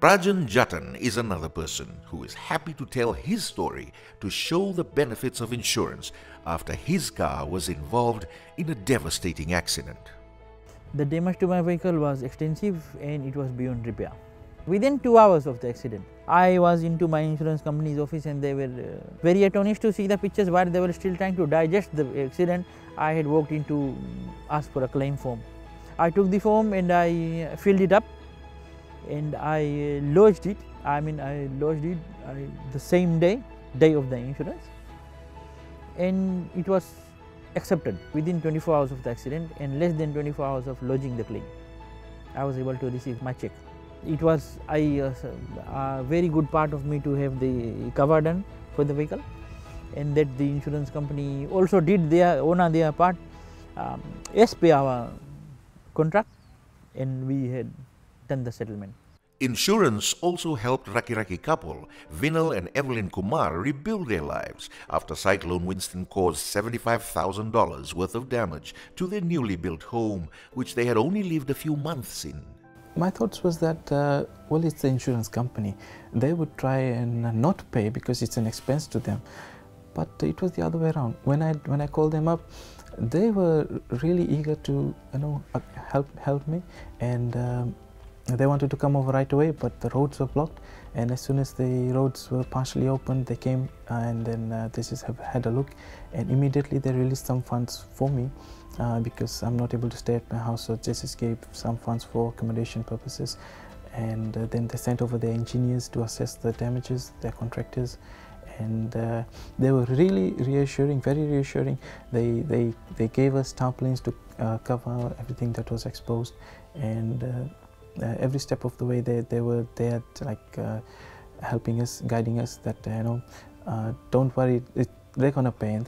Prajan Jatan is another person who is happy to tell his story to show the benefits of insurance after his car was involved in a devastating accident. The damage to my vehicle was extensive and it was beyond repair. Within 2 hours of the accident, I was into my insurance company's office and they were very astonished to see the pictures where they were still trying to digest the accident. I had walked in to ask for a claim form. I took the form and I filled it up and I lodged it. I lodged it the same day of the insurance, and it was accepted within 24 hours of the accident and less than 24 hours of lodging the claim. I was able to receive my check. It was a very good part of me to have the cover done for the vehicle, and that the insurance company also did their part as per our contract, and we had done the settlement. Insurance also helped Raki Raki couple, Vinal and Evelyn Kumar, rebuild their lives after Cyclone Winston caused $75,000 worth of damage to their newly built home, which they had only lived a few months in. My thoughts was that, well, it's the insurance company. They would try and not pay because it's an expense to them. But it was the other way around. When I called them up, they were really eager to, help me, and they wanted to come over right away, but the roads were blocked. And as soon as the roads were partially opened, they came and then they just had a look, and immediately they released some funds for me because I'm not able to stay at my house, so just gave some funds for accommodation purposes. And then they sent over their engineers to assess the damages, their contractors, and they were really reassuring, very reassuring. They gave us tarpaulins to cover everything that was exposed, and every step of the way they were there, like helping us, guiding us, that don't worry, they're gonna pay, and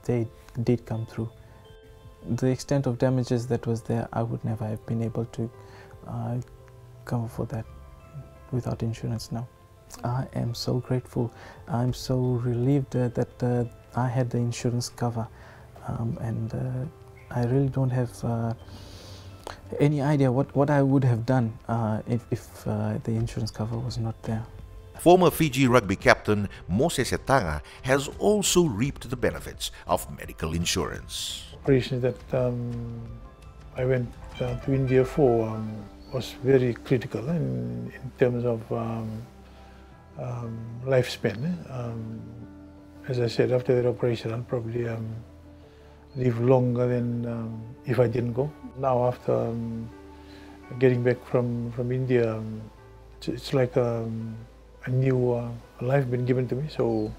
they did come through. The extent of damages that was there, I would never have been able to cover for that without insurance now. I am so grateful. I'm so relieved that I had the insurance cover, and I really don't have any idea what I would have done if the insurance cover was not there. Former Fiji rugby captain Moses Etanga has also reaped the benefits of medical insurance. Operation that I went to India for was very critical in terms of lifespan. As I said, after that operation, I'll probably live longer than if I didn't go. Now, after getting back from India, it's like a new life been given to me. So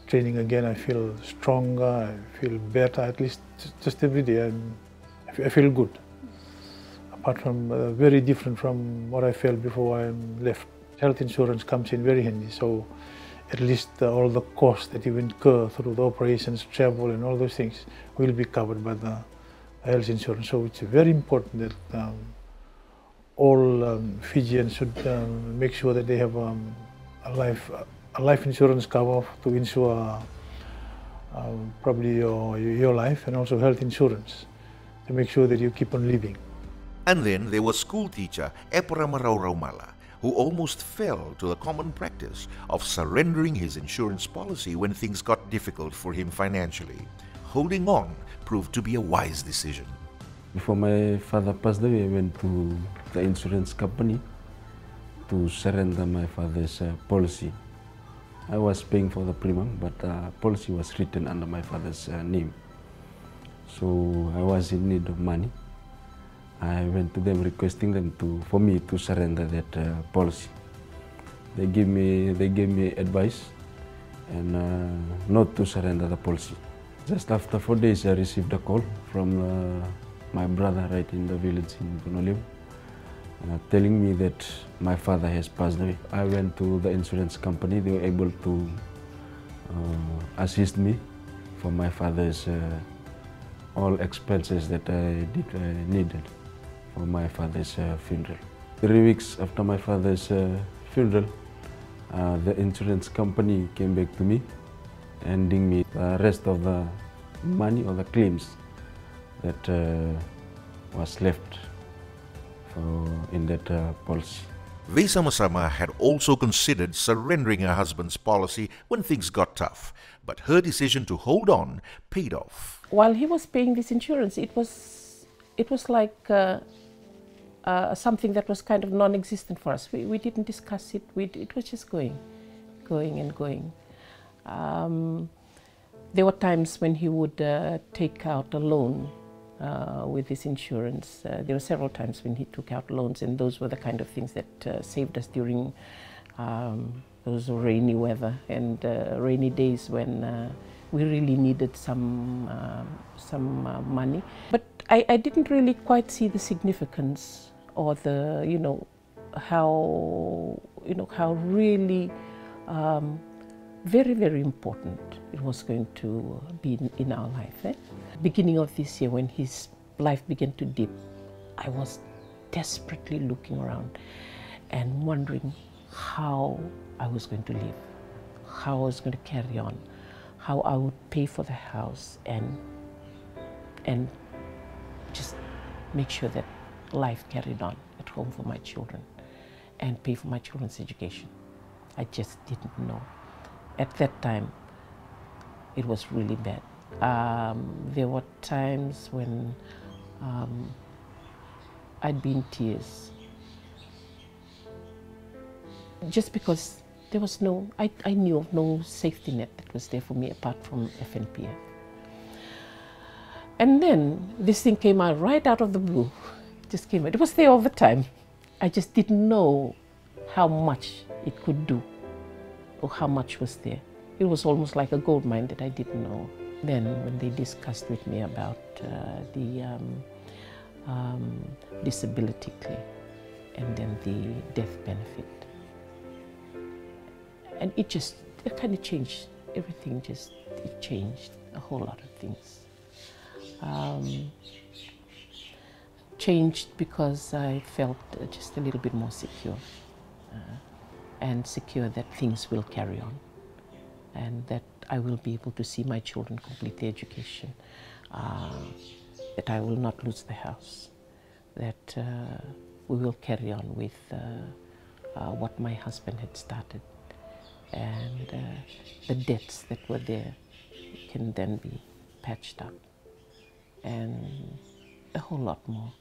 training again, I feel stronger, I feel better, at least just every day. I feel good. Apart from very different from what I felt before I left. Health insurance comes in very handy. So at least all the costs that you incur through the operations, travel and all those things will be covered by the health insurance. So it's very important that all Fijians should make sure that they have a life insurance cover to insure probably your life, and also health insurance to make sure that you keep on living. And then there was school teacher Epra Marauraumala, who almost fell to the common practice of surrendering his insurance policy when things got difficult for him financially. Holding on proved to be a wise decision. Before my father passed away, I went to the insurance company to surrender my father's policy. I was paying for the premium, but the policy was written under my father's name. So I was in need of money. I went to them requesting them for me to surrender that policy. They gave me advice and not to surrender the policy. Just after 4 days, I received a call from my brother right in the village in Bonolim, telling me that my father has passed away. I went to the insurance company. They were able to assist me for my father's all expenses that I needed for my father's funeral. 3 weeks after my father's funeral, the insurance company came back to me, handing me the rest of the money or the claims that was left in that policy. Vesa Masama had also considered surrendering her husband's policy when things got tough, but her decision to hold on paid off. While he was paying this insurance, it was like something that was kind of non-existent for us. We didn't discuss it. It was just going and going. There were times when he would take out a loan with this insurance. There were several times when he took out loans, and those were the kind of things that saved us during those rainy weather and rainy days when we really needed some money. But I didn't really quite see the significance or the, how really very, very important it was going to be in our life. Beginning of this year, when his life began to dip, I was desperately looking around and wondering how I was going to live, how I was going to carry on, how I would pay for the house and just make sure that life carried on at home for my children and pay for my children's education. I just didn't know. At that time, it was really bad. There were times when I'd be in tears, just because there was I knew of no safety net that was there for me apart from FNPF. And then this thing came out right out of the blue. It just came out. It was there all the time. I just didn't know how much it could do or how much was there. It was almost like a gold mine that I didn't know. Then when they discussed with me about the disability claim and then the death benefit, and it kind of changed. Everything it changed, a whole lot of things. Changed because I felt just a little bit more secure. And secure that things will carry on and that I will be able to see my children complete their education, that I will not lose the house, that we will carry on with what my husband had started, and the debts that were there can then be patched up, and a whole lot more.